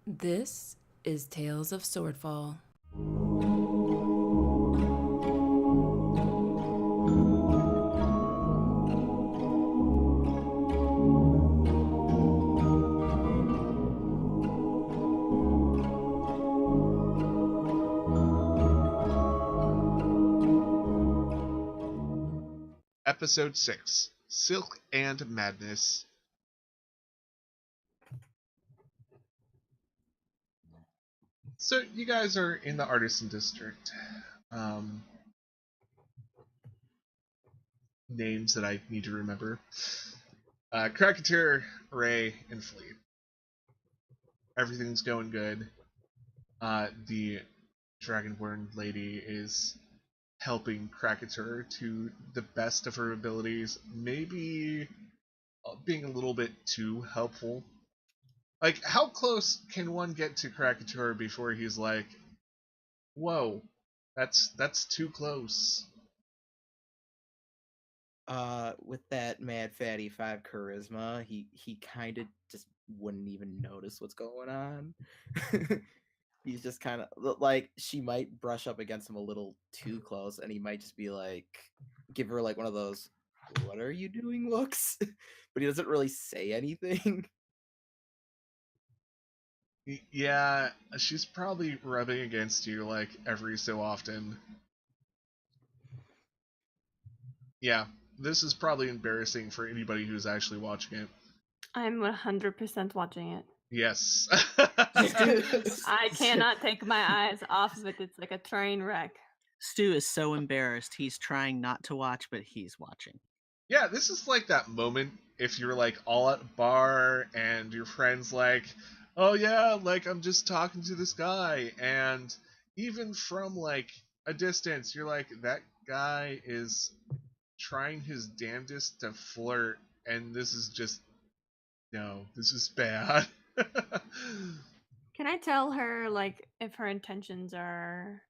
This is Tales of Swordfall. Episode 6, Silk and Madness. So you guys are in the Artisan District. Names that I need to remember. Cracketeer, Ray, and Fleet. Everything's going good. The Dragonborn lady is helping Cracketeer to the best of her abilities, maybe being a little bit too helpful. Like, how close can one get to Cracketeer before he's like, whoa, that's too close. With that mad fatty 5 charisma, he kind of just wouldn't even notice what's going on. He's just kind of like, she might brush up against him a little too close, and he might just be like, give her like one of those "what are you doing" looks, but he doesn't really say anything. Yeah, she's probably rubbing against you like every so often. Yeah, this is probably embarrassing for anybody who's actually watching it. I'm 100% watching it. Yes. I cannot take my eyes off of it. It's like a train wreck. Stu is so embarrassed. He's trying not to watch, but he's watching. Yeah, this is like that moment if you're like all at a bar and your friend's like, oh yeah, like I'm just talking to this guy, and even from like a distance, you're like, that guy is trying his damnedest to flirt, and this is just, no, this is bad. Can I tell her like if her intentions are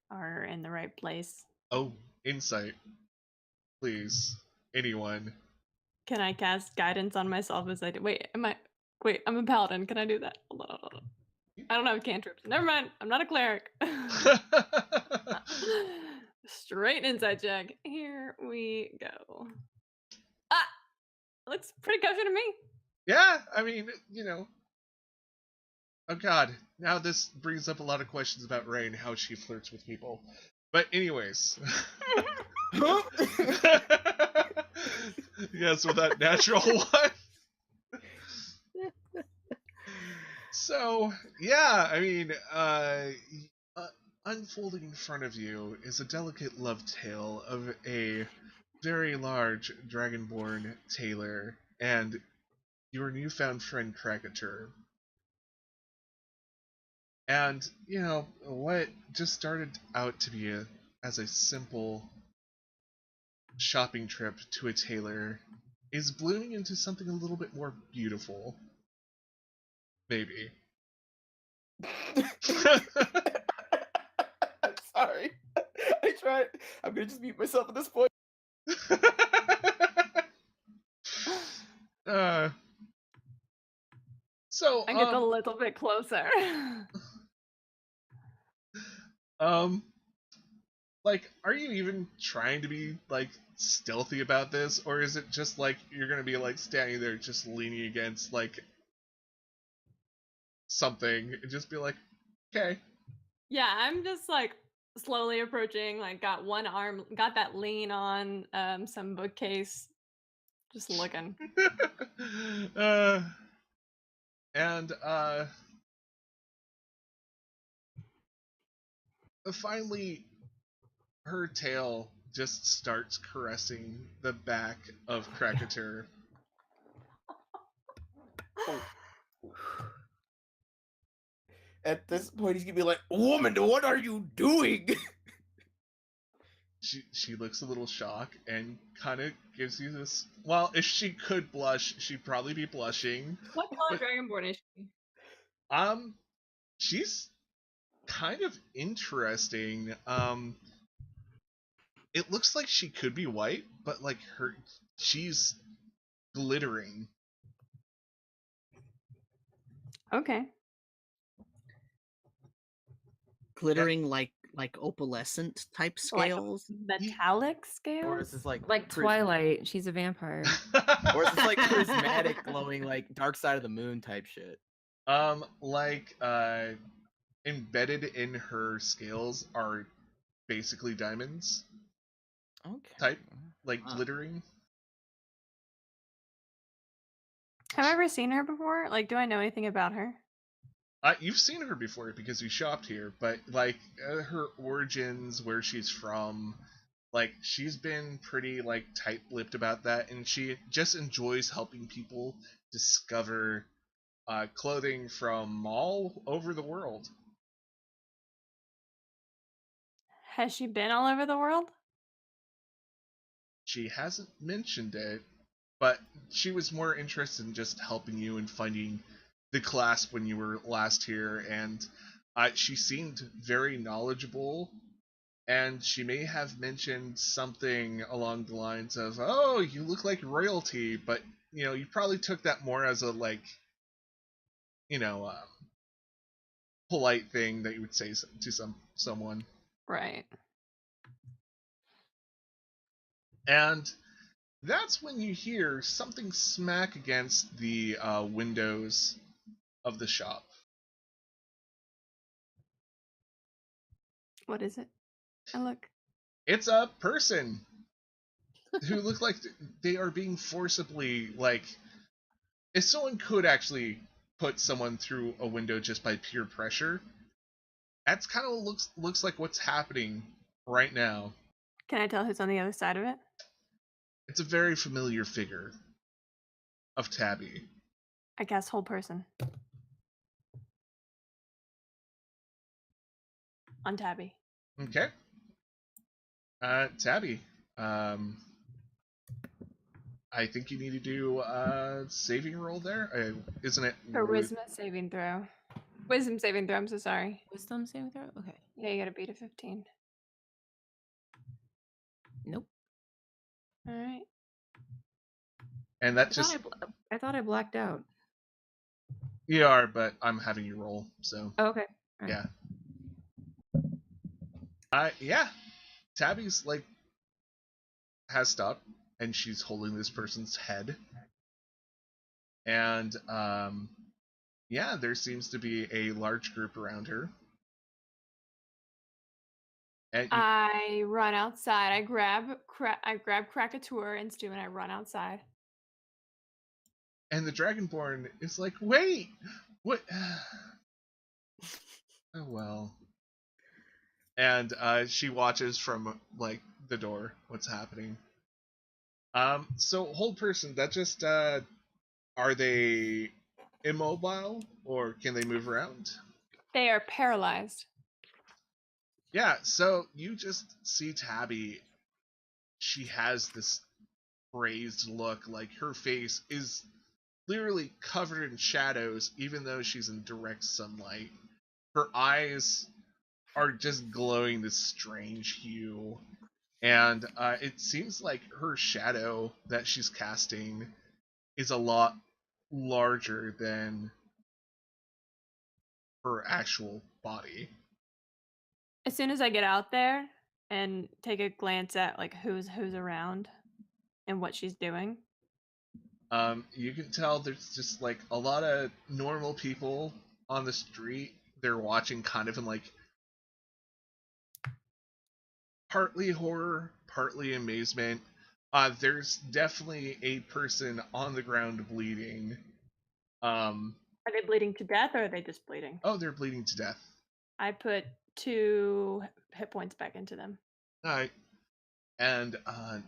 in the right place? Oh, insight. Please. Anyone. Can I cast guidance on myself as I do? Wait, I'm a paladin. Can I do that? Hold on. I don't have cantrips. Never mind. I'm not a cleric. Straight inside check. Here we go. Ah! Looks pretty kosher to me. Yeah, I mean, you know. Oh god, now this brings up a lot of questions about Ray and how she flirts with people. But anyways. Yes, with that natural one. So, yeah, I mean, unfolding in front of you is a delicate love tale of a very large dragonborn tailor and your newfound friend Cracketer. And, you know, what just started out to be as a simple shopping trip to a tailor is blooming into something a little bit more beautiful. Maybe. I'm sorry. I tried. I'm gonna just mute myself at this point. So I get a little bit closer. Like, are you even trying to be like stealthy about this, or is it just like you're gonna be like standing there just leaning against like something and just be like, okay. Yeah, I'm just like slowly approaching, like got one arm, got that lean on some bookcase, just looking. And finally her tail just starts caressing the back of Cracketer. At this point, he's gonna be like, "Woman, what are you doing?" She looks a little shocked and kind of gives you this. Well, if she could blush, she'd probably be blushing. What color dragonborn is she? She's kind of interesting. It looks like she could be white, but like she's glittering. Okay. glittering like opalescent type Like scales. metallic Or scales? is this like Like Twilight, she's a vampire. Or is this like prismatic, glowing, like Dark Side of the Moon type shit? Like embedded in her scales are basically diamonds Okay. type, like Wow. glittering. Have I ever seen her before? Like, do I know anything about her? You've seen her before because you shopped here, but like her origins, where she's from, like she's been pretty like tight-lipped about that, and she just enjoys helping people discover clothing from all over the world. Has she been all over the world? She hasn't mentioned it, but she was more interested in just helping you and finding the clasp when you were last here, and she seemed very knowledgeable, and she may have mentioned something along the lines of, "Oh, you look like royalty," but you probably took that more as a like, you know, polite thing that you would say to someone. Right. And that's when you hear something smack against the windows of the shop. What is it? I look. It's a person who looks like they are being forcibly, like, if someone could actually put someone through a window just by pure pressure, that's kind of looks like what's happening right now. Can I tell who's on the other side of it? It's a very familiar figure of Tabby. I guess whole person. On Tabby. Okay. Tabby, I think you need to do a saving roll there. Isn't it? Charisma saving throw. Wisdom saving throw, I'm so sorry. Wisdom saving throw? Okay. Yeah, you gotta beat a 15. Nope. Alright. And that just I thought I blacked out. you are, but I'm having you roll, so Oh, okay. All right. yeah. Yeah. Tabby's like has stopped, and she's holding this person's head, and yeah, there seems to be a large group around her. And I run outside. I grab Krakatoa and Stu and I run outside. the Dragonborn is like, wait, what? Oh well. And she watches from like the door what's happening. So hold person, that just are they immobile or can they move around? They are paralyzed. Yeah, so you just see Tabby. She has this crazed look, like her face is literally covered in shadows, even though she's in direct sunlight. Her eyes are just glowing this strange hue, and it seems like her shadow that she's casting is a lot larger than her actual body. As soon as I get out there and take a glance at like who's around and what she's doing. You can tell there's just like a lot of normal people on the street. They're watching kind of in like partly horror, partly amazement. There's definitely a person on the ground bleeding. Are they bleeding to death or are they just bleeding? Oh, they're bleeding to death. I put 2 hit points back into them. All right. And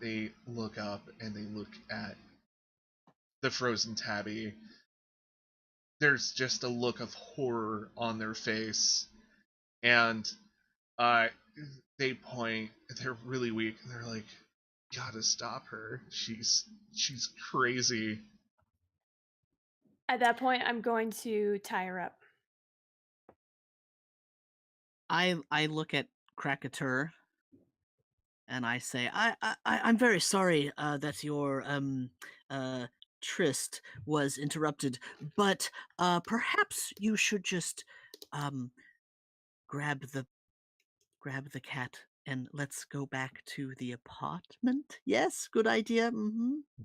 they look up and they look at the frozen Tabby. There's just a look of horror on their face, and they point. They're really weak. And they're like, "Gotta stop her. She's crazy." At that point, I'm going to tie her up. I look at Krakatoa and I say, I'm very sorry that your tryst was interrupted, but perhaps you should just grab the grab the cat and let's go back to the apartment. Yes, good idea.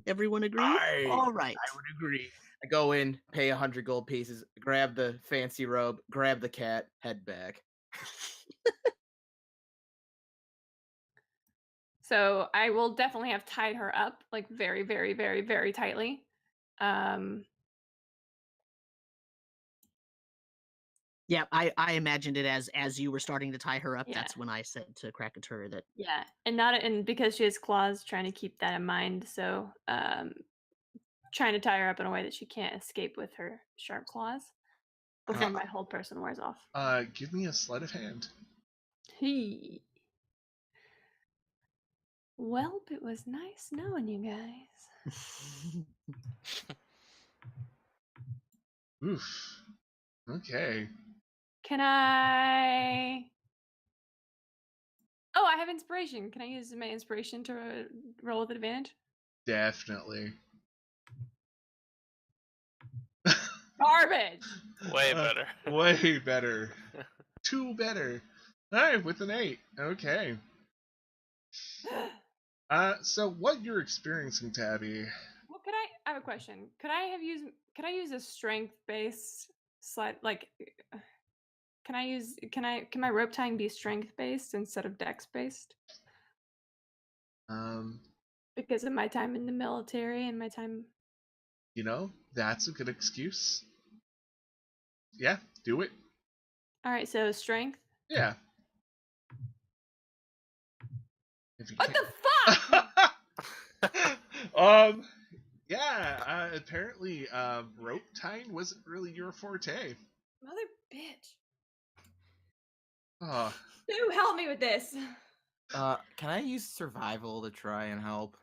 Everyone agree? All right. I would agree. I go in, pay 100 gold pieces, grab the fancy robe, grab the cat, head back. So I will definitely have tied her up, like very, very, very, very tightly. Yeah, I imagined it as you were starting to tie her up. Yeah. That's when I said to Krakatur that Yeah, and because she has claws, trying to keep that in mind. So trying to tie her up in a way that she can't escape with her sharp claws before my whole person wears off. Give me a sleight of hand. He. Well, it was nice knowing you guys. Oof. Okay. Can I? Oh, I have inspiration. Can I use my inspiration to roll with advantage? Definitely. Garbage. Way better. Way better. Two better. Alright, with an 8. Okay. So what you're experiencing, Tabby? Well, I have a question. Could I use a strength based slide? Like, can my rope tying be strength based instead of dex based? Because of my time in the military and my time. You know, that's a good excuse. Yeah, do it. All right, so strength. Yeah. If you What can't... the fuck? Yeah, apparently, rope tying wasn't really your forte. Mother bitch. Oh, Who help me with this? Can I use survival to try and help?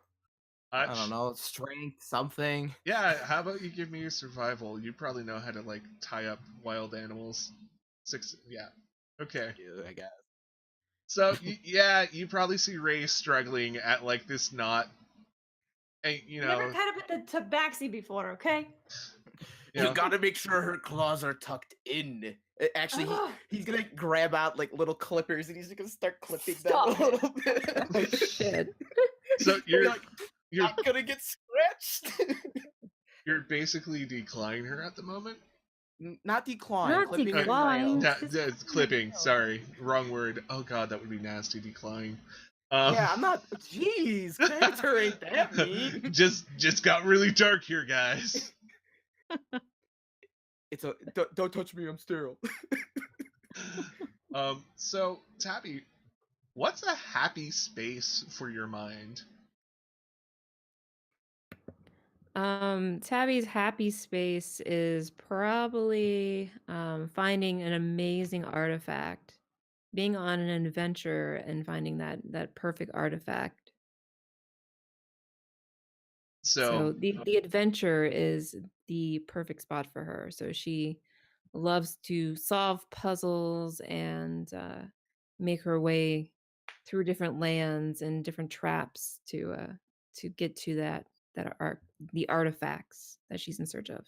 I don't know, strength, something. Yeah, how about you give me a survival? You probably know how to, like, tie up wild animals. 6, yeah. Okay. I guess. So, you probably see Ray struggling at, like, this knot. And, you know... Never tied up at the tabaxi before, okay? You gotta make sure her claws are tucked in. Actually, he's gonna grab out like little clippers and he's gonna start clipping them a little bit. Oh shit! So you're not gonna get scratched. You're basically declining her at the moment. Not decline. Not clipping her decline. nails. Clipping. Sorry, wrong word. Oh god, that would be nasty. Decline. Yeah, I'm not. Jeez, character ain't that mean. Just got really dark here, guys. Don't touch me. I'm sterile. So Tabby, what's a happy space for your mind? Tabby's happy space is probably finding an amazing artifact, being on an adventure and finding that perfect artifact. So the adventure is the perfect spot for her. So she loves to solve puzzles and make her way through different lands and different traps to get to the artifacts that she's in search of.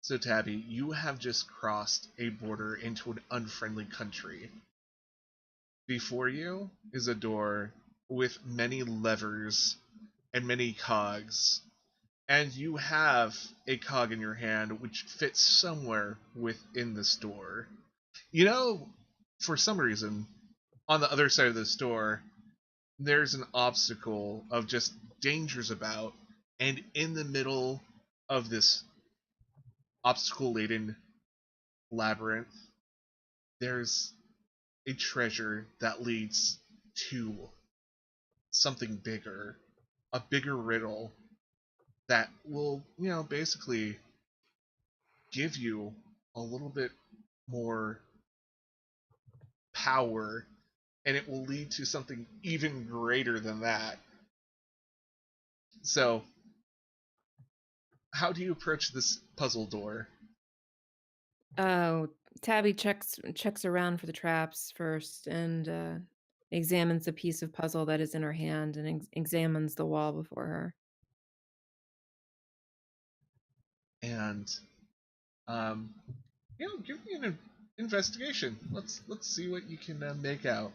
So Tabby, you have just crossed a border into an unfriendly country. Before you is a door with many levers and many cogs, and you have a cog in your hand which fits somewhere within this door. You know, for some reason, on the other side of this door, there's an obstacle of just dangers about, and in the middle of this obstacle-laden labyrinth, there's a treasure that leads to something bigger, a bigger riddle that will, basically give you a little bit more power, and it will lead to something even greater than that. So, how do you approach this puzzle door? Oh, Tabby checks around for the traps first and examines the piece of puzzle that is in her hand and examines the wall before her. And, give me investigation. Let's see what you can make out.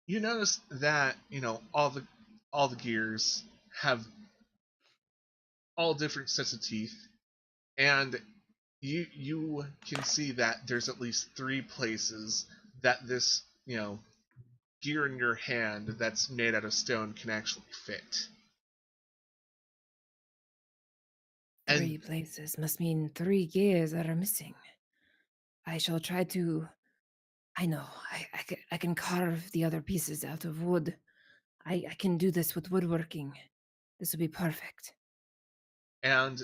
You notice that all the gears have all different sets of teeth, and you can see that there's at least 3 places that this gear in your hand that's made out of stone can actually fit. 3 places must mean 3 gears that are missing. I shall try to. I know. I can carve the other pieces out of wood. I can do this with woodworking. This will be perfect. And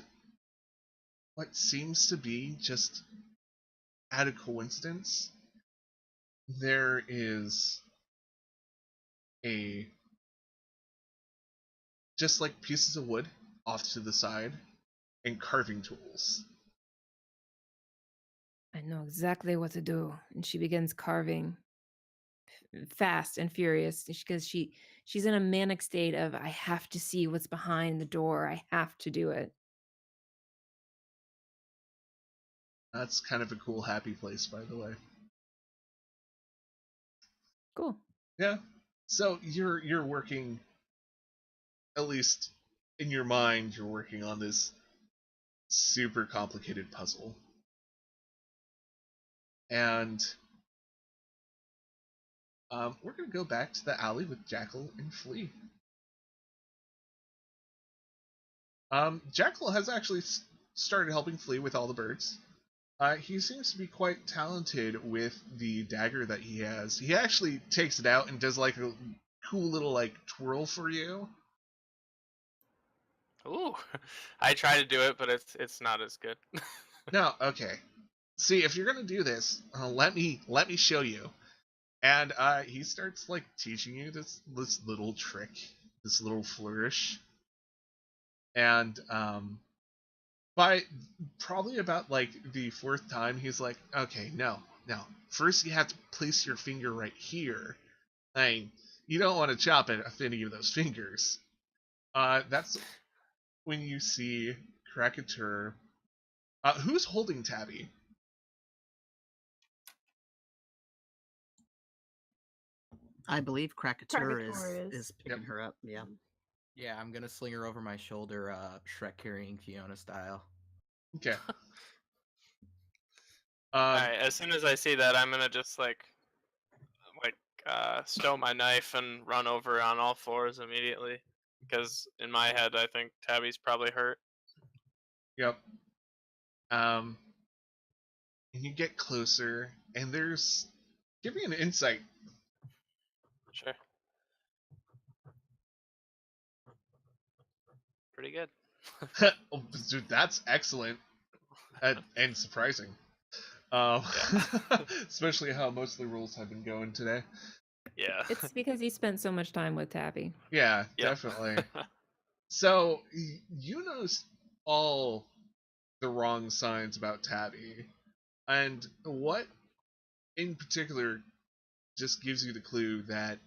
what seems to be just out of coincidence, there is just like pieces of wood off to the side and carving tools. I know exactly what to do. And she begins carving fast and furious because she's in a manic state of, I have to see what's behind the door. I have to do it. That's kind of a cool, happy place, by the way. Cool. Yeah. So you're working, at least in your mind, you're working on this super complicated puzzle. And we're going to go back to the alley with Jackal and Flea. Jackal has actually started helping Flea with all the birds. He seems to be quite talented with the dagger that he has. He actually takes it out and does like a cool little like twirl for you. Ooh, I try to do it, but it's not as good. No, okay. See, if you're gonna do this, let me show you. And he starts like teaching you this little trick, this little flourish. And by probably about like the 4th time, he's like, okay, no. First you have to place your finger right here. I mean, you don't want to chop at any of those fingers. That's when you see Krakatur. Who's holding Tabby? I believe Krakatur Krakatur is picking her up. Yeah. Yeah, I'm gonna sling her over my shoulder, Shrek carrying Fiona style. Okay. Alright, as soon as I see that, I'm gonna just stow my knife and run over on all 4s immediately. Because in my head, I think Tabby's probably hurt. Yep. And you get closer, and there's. Give me an insight. Sure. Pretty good. Oh, dude, that's excellent and surprising. Especially how most of the rules have been going today. Yeah. It's because he spent so much time with Tabby. Yeah, Yep. definitely. So you notice all the wrong signs about Tabby, and what in particular just gives you the clue that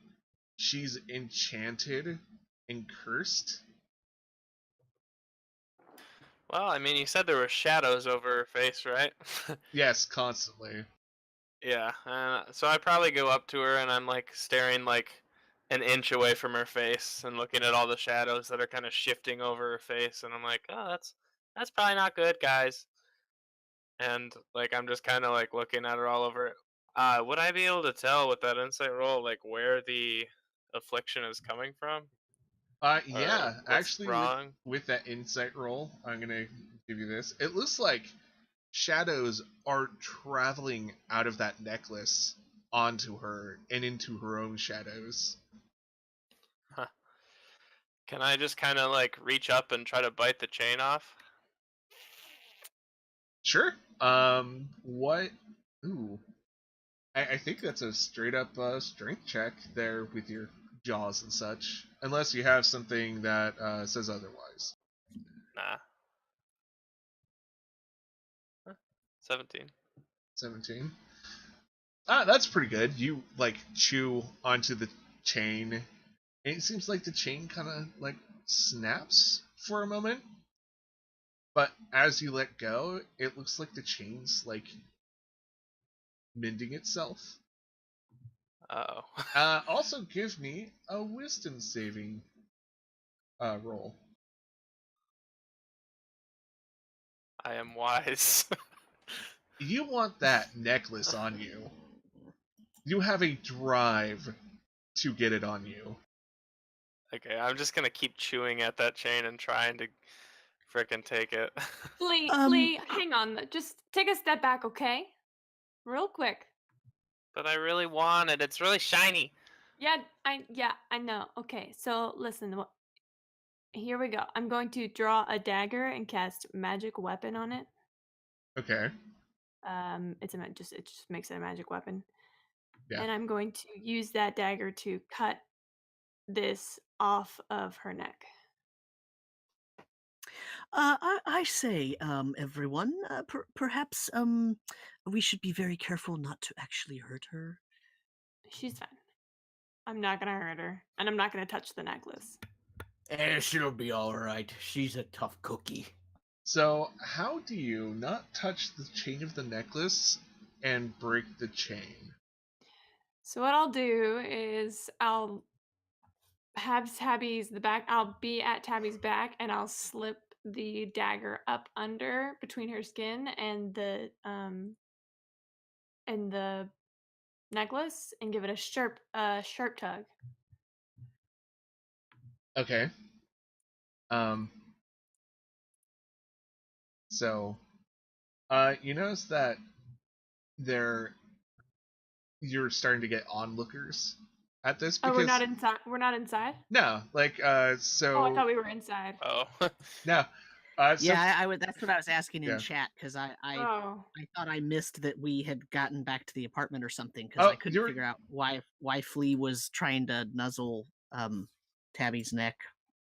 she's enchanted and cursed. Well, I mean, you said there were shadows over her face, right? Yes, constantly. Yeah, so I probably go up to her and I'm like staring like an inch away from her face and looking at all the shadows that are kind of shifting over her face, and I'm like, oh, that's probably not good, guys. And like I'm just kind of like looking at her all over. Would I be able to tell with that insight roll like where the affliction is coming from? Yeah, What's actually, wrong? with that insight roll, I'm gonna give you this. It looks like shadows are traveling out of that necklace onto her and into her own shadows. Huh. Can I just kind of like reach up and try to bite the chain off? Sure. What? Ooh. I think that's a straight up strength check there with your jaws and such. Unless you have something that says otherwise. Nah. Huh. 17. 17. That's pretty good. You like chew onto the chain, and it seems like the chain kind of like snaps for a moment, but as you let go, it looks like the chain's like mending itself. Uh-oh. Also give me a wisdom saving roll. I am wise. You want that necklace on you. You have a drive to get it on you. Okay, I'm just gonna keep chewing at that chain and trying to frickin' take it. Flea, hang on. Just take a step back, okay? Real quick. But I really want it. It's really shiny. Yeah, I know. Okay, so listen. Here we go. I'm going to draw a dagger and cast magic weapon on it. Okay. It just makes it a magic weapon. Yeah. And I'm going to use that dagger to cut this off of her neck. I say, everyone, perhaps we should be very careful not to actually hurt her. She's fine. I'm not gonna hurt her, and I'm not gonna touch the necklace. She'll be all right. She's a tough cookie. So, how do you not touch the chain of the necklace and break the chain? So what I'll do is I'll have Tabby's the back. I'll be at Tabby's back, and I'll slip the dagger up under between her skin and the necklace, and give it a sharp tug. Okay. So, you notice that you're starting to get onlookers at this because Oh, we're not inside. We're not inside. no, like so. Oh, I thought we were inside. Oh. No. So, Yeah, I would. That's what I was asking in Yeah. chat because I Oh, thought I missed that we had gotten back to the apartment or something because Oh, I couldn't you're- figure out why Flea was trying to nuzzle Tabby's neck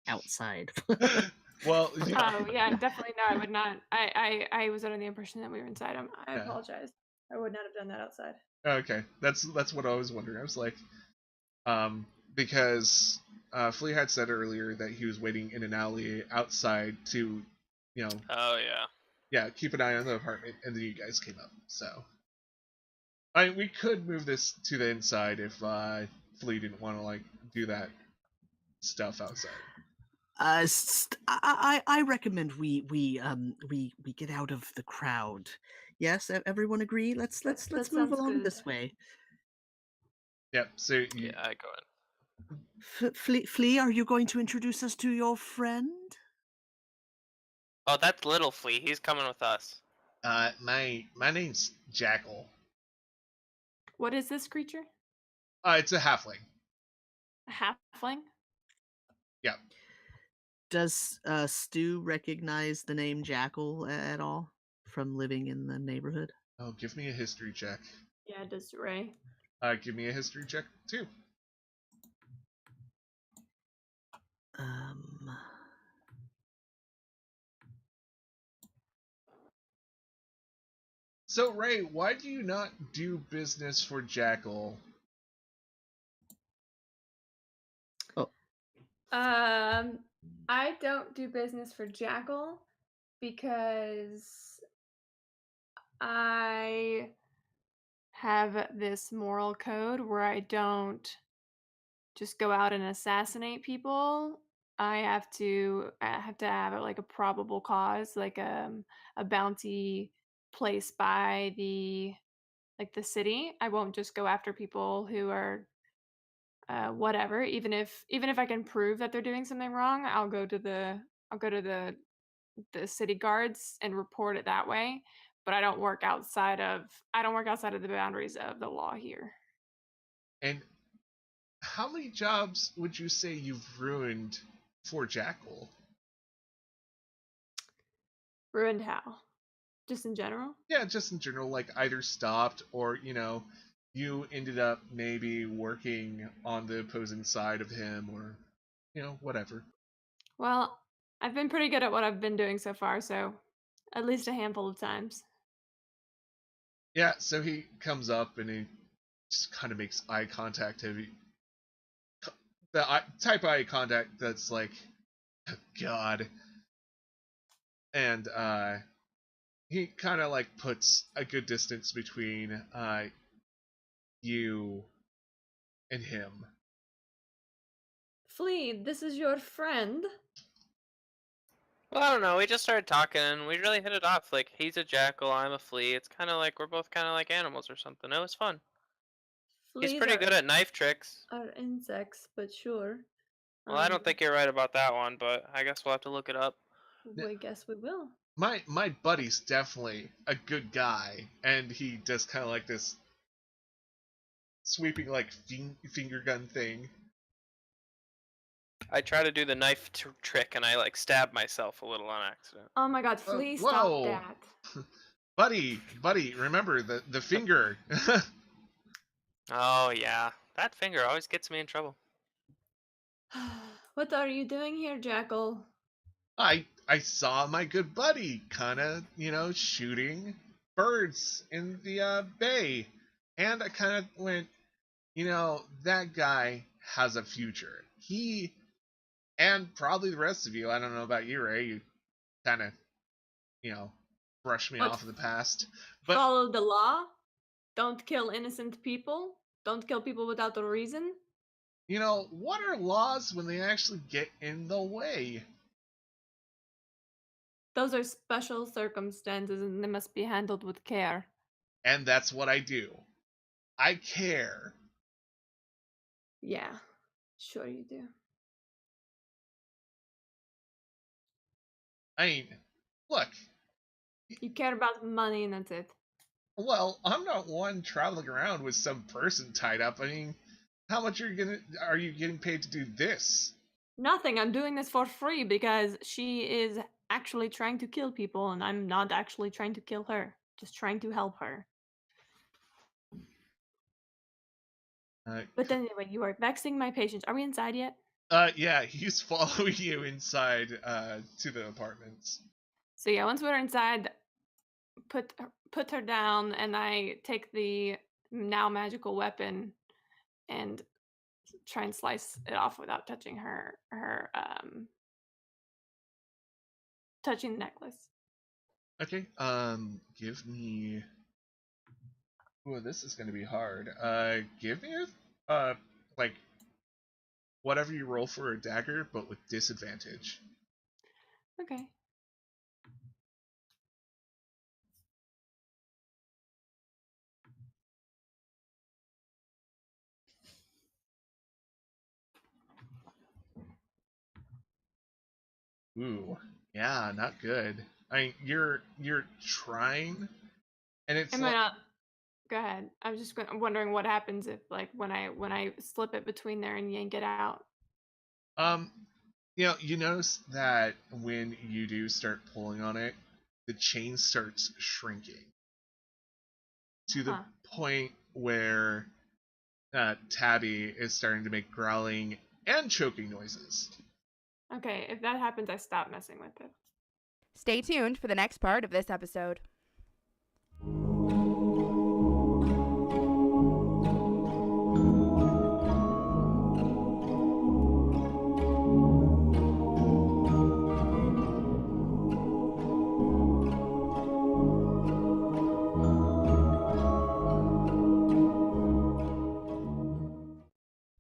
outside. well, oh yeah, definitely no. I would not. I was under the impression that we were inside. I Yeah. apologize. I would not have done that outside. okay, that's what I was wondering. I was like, because Flea had said earlier that he was waiting in an alley outside to, Oh yeah. yeah, keep an eye on the apartment, and then you guys came up. So, I mean, we could move this to the inside if Flea didn't want to like do that stuff outside. I recommend we get out of the crowd. Yes, everyone agree. Let's That move sounds along good. this way. Yep. So you, Yeah, I go in. Flea, are you going to introduce us to your friend? Oh, that's little Flea. He's coming with us. my name's Jackal. What is this creature? It's a halfling. A halfling? Yeah. Does Stu recognize the name Jackal at all from living in the neighborhood? Oh, give me a history check. Yeah, does Ray. Give me a history check too. So Ray, why do you not do business for Jackal? I don't do business for Jackal because I have this moral code where I don't just go out and assassinate people. I have to have like a probable cause, like a bounty placed by the city. I won't just go after people who are whatever. Even if I can prove that they're doing something wrong, I'll go to the city guards and report it that way. But I don't work outside of the boundaries of the law here. And how many jobs would you say you've ruined for Jackal? Ruined how? Just in general? Yeah, just in general, like either stopped or, you ended up maybe working on the opposing side of him or, whatever. Well, I've been pretty good at what I've been doing so far, so at least a handful of times. Yeah, so he comes up and he just kind of makes eye contact. The type of eye contact that's like, God. And he kind of like puts a good distance between you and him. Flea, this is your friend. Well, I don't know. We just started talking, and we really hit it off. Like, he's a jackal, I'm a flea. It's kind of like we're both kind of like animals or something. It was fun. He's Fleas pretty good at knife tricks. are insects, but sure. Well, I don't think you're right about that one, but I guess we'll have to look it up. I guess we will. My buddy's definitely a good guy, and he does kind of like this sweeping like finger gun thing. I try to do the knife trick, and I like stab myself a little on accident. Oh my god, Flea, whoa. stop that. Buddy, remember the finger. Oh yeah, that finger always gets me in trouble. What are you doing here, Jackal? I saw my good buddy kind of, shooting birds in the bay, and I kind of went, that guy has a future. He, and probably the rest of you, I don't know about you, Ray, you kind of, brush me off in the past. But follow the law? Don't kill innocent people? Don't kill people without a reason? What are laws when they actually get in the way? Those are special circumstances and they must be handled with care. And that's what I do. I care. Yeah, sure you do. I mean, look. You care about money and that's it. Well, I'm not one traveling around with some person tied up. I mean, how much are you getting paid to do this? Nothing. I'm doing this for free because she is actually trying to kill people and I'm not actually trying to kill her. Just trying to help her. But anyway, you are vexing my patience. Are we inside yet? Yeah, he's following you inside to the apartments. So yeah, once we're inside, put her down, and I take the now magical weapon and try and slice it off without touching her touching the necklace. Okay. Give me. Ooh, this is gonna be hard. Give me like whatever you roll for a dagger, but with disadvantage. Okay. Ooh, yeah, not good. I mean, you're trying, and it's Am I not? Go ahead. I'm just wondering what happens if, like, when I slip it between there and yank it out. You notice that when you do start pulling on it, the chain starts shrinking to the point where Tabby is starting to make growling and choking noises. Okay, if that happens, I stop messing with it. Stay tuned for the next part of this episode.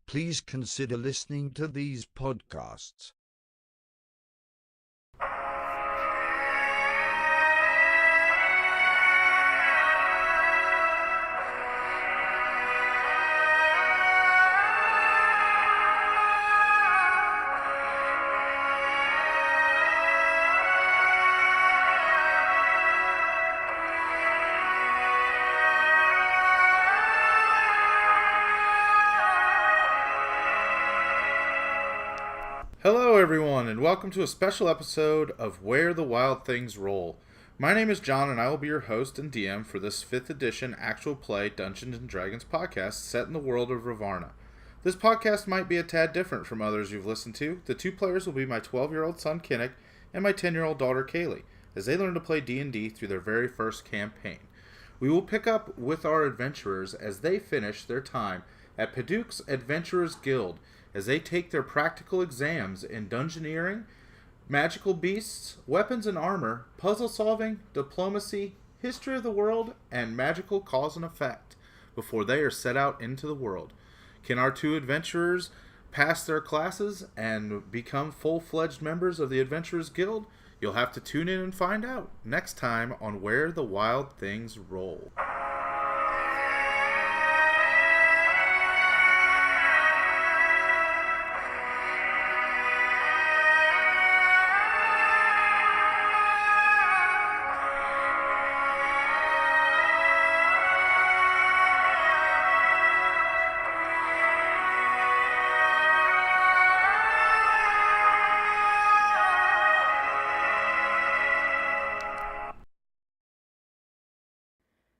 Please consider listening to these podcasts. Hello everyone, and welcome to a special episode of Where the Wild Things Roll. My name is John, and I will be your host and DM for this 5th edition actual play Dungeons & Dragons podcast set in the world of Ravarna. This podcast might be a tad different from others you've listened to. The two players will be my 12-year-old son Kinnick and my 10-year-old daughter Kaylee, as they learn to play D&D through their very first campaign. We will pick up with our adventurers as they finish their time at Paduke's Adventurers Guild, as they take their practical exams in dungeoneering Magical beasts, weapons and armor, puzzle solving, diplomacy, history of the world, and magical cause and effect before they are set out into the world. Can our two adventurers pass their classes and become full-fledged members of the Adventurers Guild? You'll have to tune in and find out next time on Where the Wild Things Roll.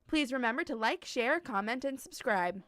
Please remember to like, share, comment, and subscribe.